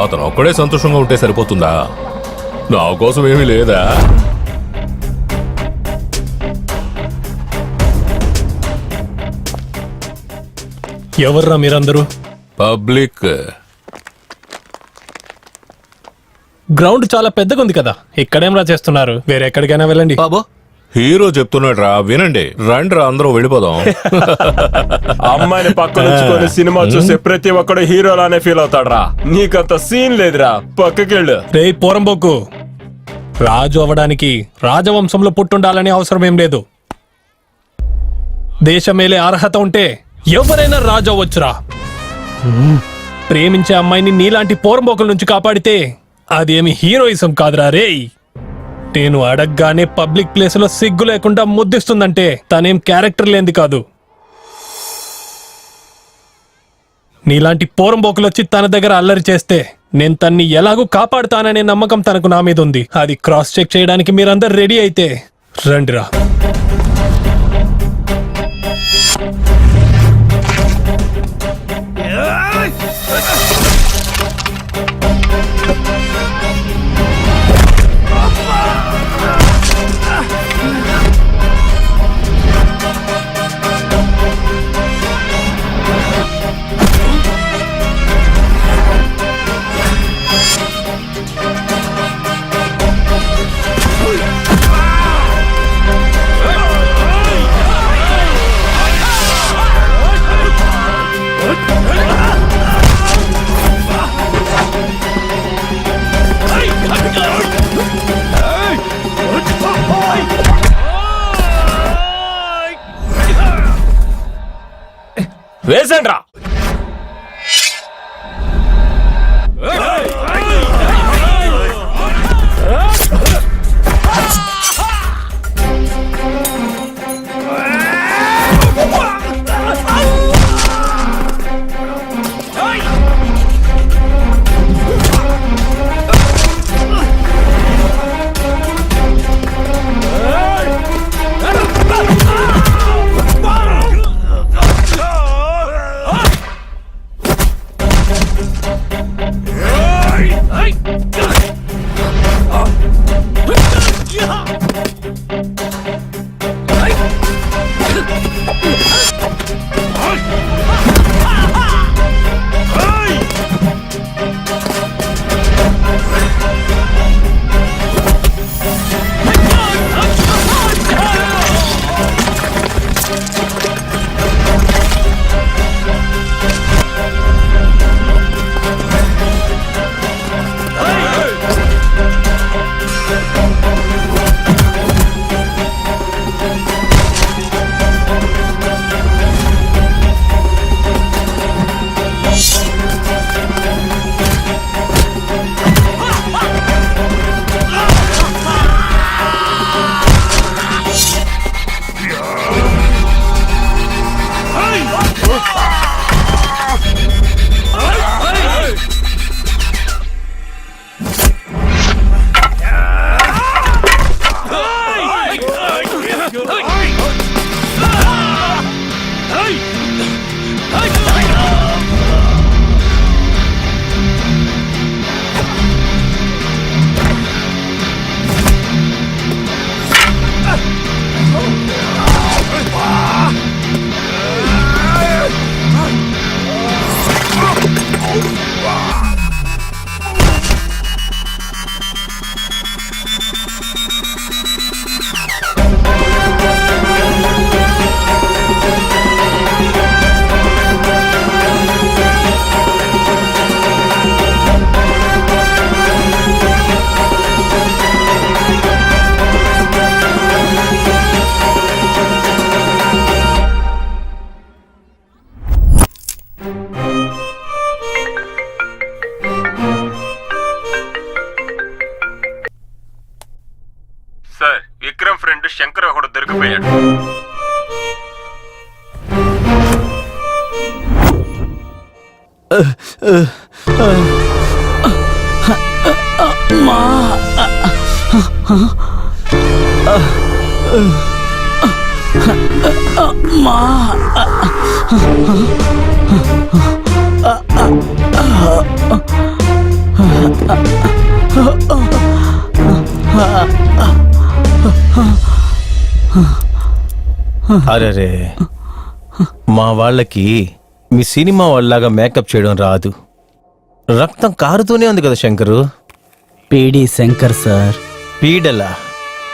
అతను ఒక్కడే సంతోషంగా ఉంటే సరిపోతుందా? నా కోసం ఏమీ లేదా? ఎవర్రా మీరందరూ? పబ్లిక్. గ్రౌండ్ చాలా పెద్దగా ఉంది కదా, ఇక్కడేం చేస్తున్నారు? వేరే ఎక్కడికైనా వెళ్ళండి. బాబు హీరో చెప్తున్నాడు రా, వినండి. రండి రా, అందరూ వెళ్ళిపోదాం. అమ్మాయిని పక్కన ఉంచుకొని సినిమా చూసే ప్రతి ఒక్కడు హీరోలానే ఫీల్ అవుతాడు రా. నీకంత సీన్ లేదురా, పక్కకెళ్ళు. రే పోరంబోకు, రాజు అవ్వడానికి రాజవంశంలో పుట్టుండాలని అవసరం ఏం లేదు. దేశమేలే అర్హత ఉంటే ఎవరైనా రాజు అవ్వచ్చురా. ప్రేమించే అమ్మాయిని నీలాంటి పోరంబోకుల నుంచి కాపాడితే అదేమి హీరోయిజం కాదురా రేయ్. నేను అడగగానే పబ్లిక్ ప్లేస్ లో సిగ్గు లేకుండా ముద్దిస్తుందంటే తనేం క్యారెక్టర్ లేనిది కాదు. నీలాంటి పోరంబోకులు వచ్చి తన దగ్గర అల్లరి చేస్తే నేను తన్ని ఎలాగూ కాపాడుతాననే నమ్మకం తనకు నా మీద ఉంది. అది క్రాస్ చెక్ చేయడానికి మీరందరు రెడీ అయితే రండిరా. వేసండ్రా. సార్, విక్రమ్ ఫ్రెండ్ శంకర్ ఒకడు దొరికిపోయాడు. అరే మా వాళ్ళకి మీ సినిమా వాళ్ళలాగా మేకప్ చేయడం రాదు. రక్తం కారుతూనే ఉంది కదా శంకరు. పీడి శంకర్ సార్. పీడలా?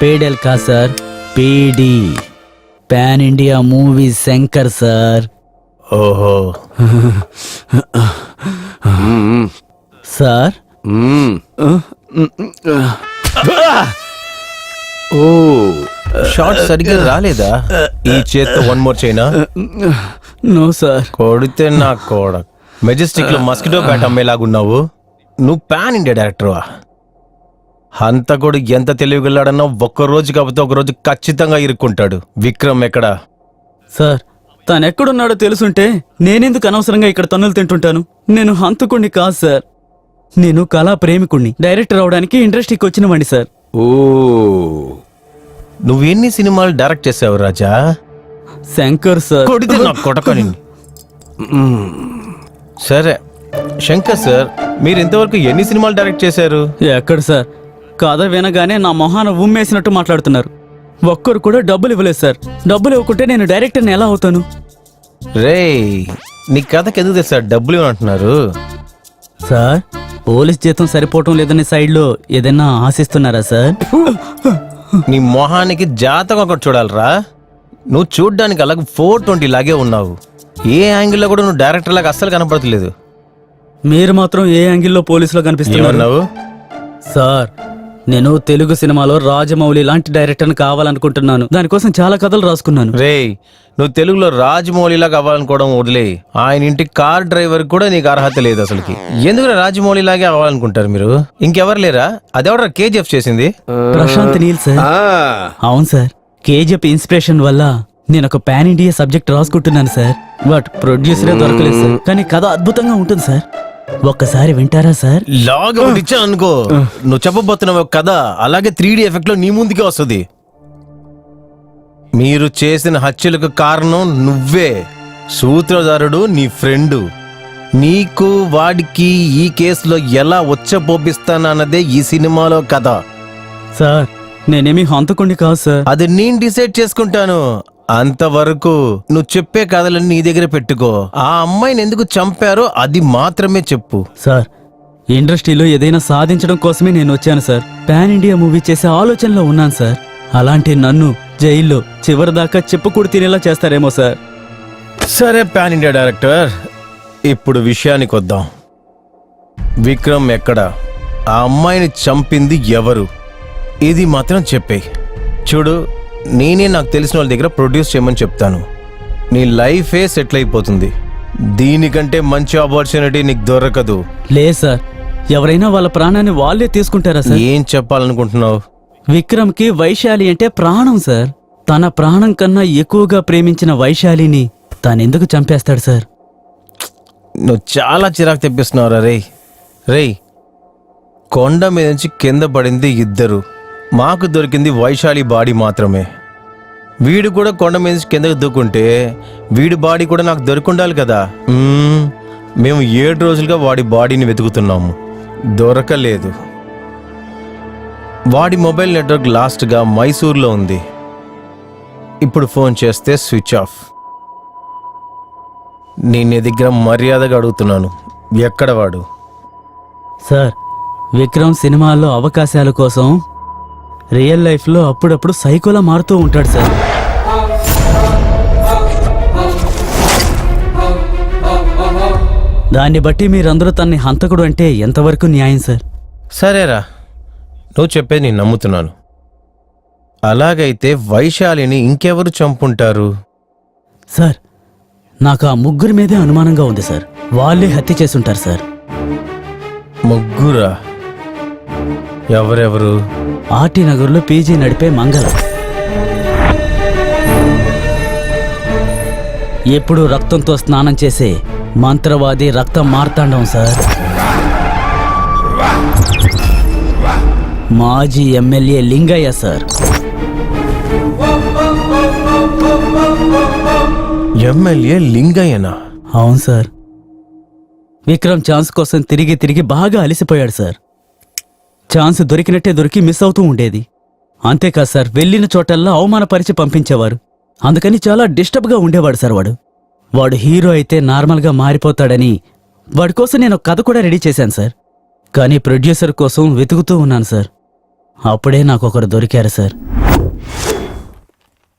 పేడెల్ కా సార్, పీడి. Pan India movie Shankar sir. ఓహో. సార్ ఓ షార్ట్ సరిగ్గా రాలేదా? ఈ చేత్తో వన్ మోర్ చైనా. No sir. కొడితే నా కోడ. మెజెస్టిక్ లో మస్కిటో బ్యాట్ అమ్మేలాగున్నావు. నువ్వు పాన్ ఇండియా డైరెక్టర్వా? హంతకుడు ఎంత తెలివిగలాడన్నా ఒక్క రోజు కాకపోతే ఒక రోజు ఖచ్చితంగా ఇరుక్కుంటాడు. విక్రమ్ ఎక్కడా? సార్ తను ఎక్కడున్నాడో తెలుసుంటే నేనెందుకు అనవసరంగా ఇక్కడ తన్నులు తింటుంటాను? నేను హంతకుణ్ణి కాదు సార్, నేను కళా ప్రేమికుణ్ణి. డైరెక్టర్ అవడానికి ఇండస్ట్రీకి వచ్చినవండి సార్. ఓ, నువ్వెన్ని సినిమాలు డైరెక్ట్ చేసావు రాజా? శంకర్ సార్. కొడితే నా కొడక నిన్ను. సరే శంకర్ సార్, మీరు ఇంతవరకు ఎన్ని సినిమాలు డైరెక్ట్ చేశారు? ఎక్కడ సార్, కథ వినగానే నా మొహాన ఉమ్మేసినట్టు మాట్లాడుతున్నారు. ఒక్కరు కూడా డబ్బులు ఇవ్వలేదు సార్. డబ్బులు ఇవ్వకుంటే నేను డైరెక్టర్ని ఎలా అవుతాను? రేయ్, నీ కథకి ఎందుకు తెస్తారు? డబ్బులు ఇవ్వనంటున్నారు. సార్ పోలీస్ జీతం సరిపోవటం లేదని సైడ్లో ఏదైనా ఆశిస్తున్నారా సార్? నీ మొహానికి జాతకం ఒకటి చూడాలరా. నువ్వు చూడ్డానికి అలాగే 420 లాగే ఉన్నావు. ఏ యాంగిల్లో కూడా నువ్వు డైరెక్టర్ లాగా అస్సలు కనపడట్లేదు. మీరు మాత్రం ఏ యాంగిల్లో పోలీసులో కనిపిస్తున్నారు ఏమన్నావు? సార్ నేను తెలుగు సినిమాలో రాజమౌళి లాంటి డైరెక్టర్ని కావాలనుకుంటున్నాను. దానికోసం చాలా కథలు రాసుకున్నాను. రేయ్, నువ్వు తెలుగులో రాజమౌళిలాగా అవ్వాలనుకోవడం వదిలే. ఆయన ఇంటి కార్ డ్రైవర్ కూడా నీకు అర్హత లేదు అసలుకి. ఎందుకు రాజమౌళిలాగే అవ్వాలనుకుంటారు మీరు? ఇంకెవరు లేరా? అదెవడరా కేజీఎఫ్ చేసింది? ప్రశాంత్ నీల్ సార్. అవును సార్, కేజీఎఫ్ ఇన్స్పిరేషన్ వల్ల నేను ఒక పాన్ ఇండియా సబ్జెక్ట్ రాసుకుంటున్నాను సార్. బట్ ప్రొడ్యూసరే దొరకలేదు సార్. కానీ కథ అద్భుతంగా ఉంటుంది సార్. ఒక్కసారి వింటారా సార్? లాగా ఇచ్చా అనుకో, నువ్వు చెప్పబోతున్నావు కదా, అలాగే 3D ఎఫెక్ట్ లో నీ ముందుకే వస్తుంది. మీరు చేసిన హత్యలకు కారణం నువ్వే. సూత్రధారుడు నీ ఫ్రెండు. నీకు వాడికి ఈ కేసులో ఎలా వచ్చపోపిస్తానన్నదే ఈ సినిమాలో కథ. సార్ నేనేమి హంతకుండి కాదు సార్. అది నేను డిసైడ్ చేసుకుంటాను. అంతవరకు నువ్వు చెప్పే కథలన్నీ నీ దగ్గర పెట్టుకో. ఆ అమ్మాయిని ఎందుకు చంపారో అది మాత్రమే చెప్పు. సార్ ఇండస్ట్రీలో ఏదైనా సాధించడం కోసమే నేను వచ్చాను సార్. పాన్ ఇండియా మూవీ చేసే ఆలోచనలో ఉన్నాను సార్. అలాంటి నన్ను జైల్లో చివరిదాకా చెప్పుకూడు తినేలా చేస్తారేమో సార్. సరే పాన్ ఇండియా డైరెక్టర్, ఇప్పుడు విషయానికి వద్దాం. విక్రమ్ ఎక్కడ? ఆ అమ్మాయిని చంపింది ఎవరు? ఇది మాత్రం చెప్పే. చూడు, నేనే నాకు తెలిసిన వాళ్ళ దగ్గర ప్రొడ్యూస్ చేయమని చెప్తాను. నీ లైఫే సెటిల్ అయిపోతుంది. దీనికంటే మంచి ఆపర్చునిటీ నీకు దొరకదు. లేదు సార్, ఎవరైనా వాళ్ళ ప్రాణాన్ని వాళ్ళే తీసుకుంటారా సార్? ఏం చెప్పాలనుకుంటున్నావు? విక్రమ్కి వైశాలి అంటే ప్రాణం సార్. తన ప్రాణం కన్నా ఎక్కువగా ప్రేమించిన వైశాలిని తానెందుకు చంపేస్తాడు సార్? నువ్వు చాలా చిరాకు తెప్పిస్తున్నావురా. రేయ్, కొండ మీద నుంచి కింద పడింది ఇద్దరు. మాకు దొరికింది వైశాలి బాడీ మాత్రమే. వీడు కూడా కొండ మీద నుంచి కిందకు దూకుంటే వీడి బాడీ కూడా నాకు దొరికుండాలి కదా. మేము 7 రోజులుగా వాడి బాడీని వెతుకుతున్నాము, దొరకలేదు. వాడి మొబైల్ నెట్వర్క్ లాస్ట్గా మైసూర్లో ఉంది. ఇప్పుడు ఫోన్ చేస్తే స్విచ్ ఆఫ్. నేను నీ దగ్గర మర్యాదగా అడుగుతున్నాను, ఎక్కడ వాడు? సార్ విక్రమ్ సినిమాల్లో అవకాశాల కోసం రియల్ లైఫ్లో అప్పుడప్పుడు సైకోలా మారుతూ ఉంటాడు సార్. దాన్ని బట్టి మీరందరూ తన్ని హంతకుడు అంటే ఎంతవరకు న్యాయం సార్? సరేరా, నువ్వు చెప్పేది నేను నమ్ముతున్నాను. అలాగైతే వైశాలిని ఇంకెవరు చంపుంటారు? సార్ నాకు ఆ ముగ్గురి మీదే అనుమానంగా ఉంది సార్. వాళ్ళే హత్య చేసుంటారు సార్. ముగ్గురా? ఎవరెవరు? ఆర్టీ నగర్లో పీజీ నడిపే మంగళ, ఎప్పుడు రక్తంతో స్నానం చేసే మంత్రవాది రక్తం మార్తాండం సార్. మాజీ ఎమ్మెల్యే లింగయ్య సార్. ఎమ్మెల్యే లింగయ్యనా? అవును సార్. విక్రమ్ ఛాన్స్ కోసం తిరిగి తిరిగి బాగా అలసిపోయాడు సార్. ఛాన్స్ దొరికినట్టే దొరికి మిస్ అవుతూ ఉండేది. అంతేకాదు సార్, వెళ్ళిన చోటల్లా అవమానపరిచి పంపించేవారు. అందుకని చాలా డిస్టర్బ్గా ఉండేవాడు సార్ వాడు. వాడు హీరో అయితే నార్మల్గా మారిపోతాడని వాడి కోసం నేను ఒక కథ కూడా రెడీ చేశాను సార్. కానీ ప్రొడ్యూసర్ కోసం వెతుకుతూ ఉన్నాను సార్. అప్పుడే నాకు ఒకరు దొరికారు సార్.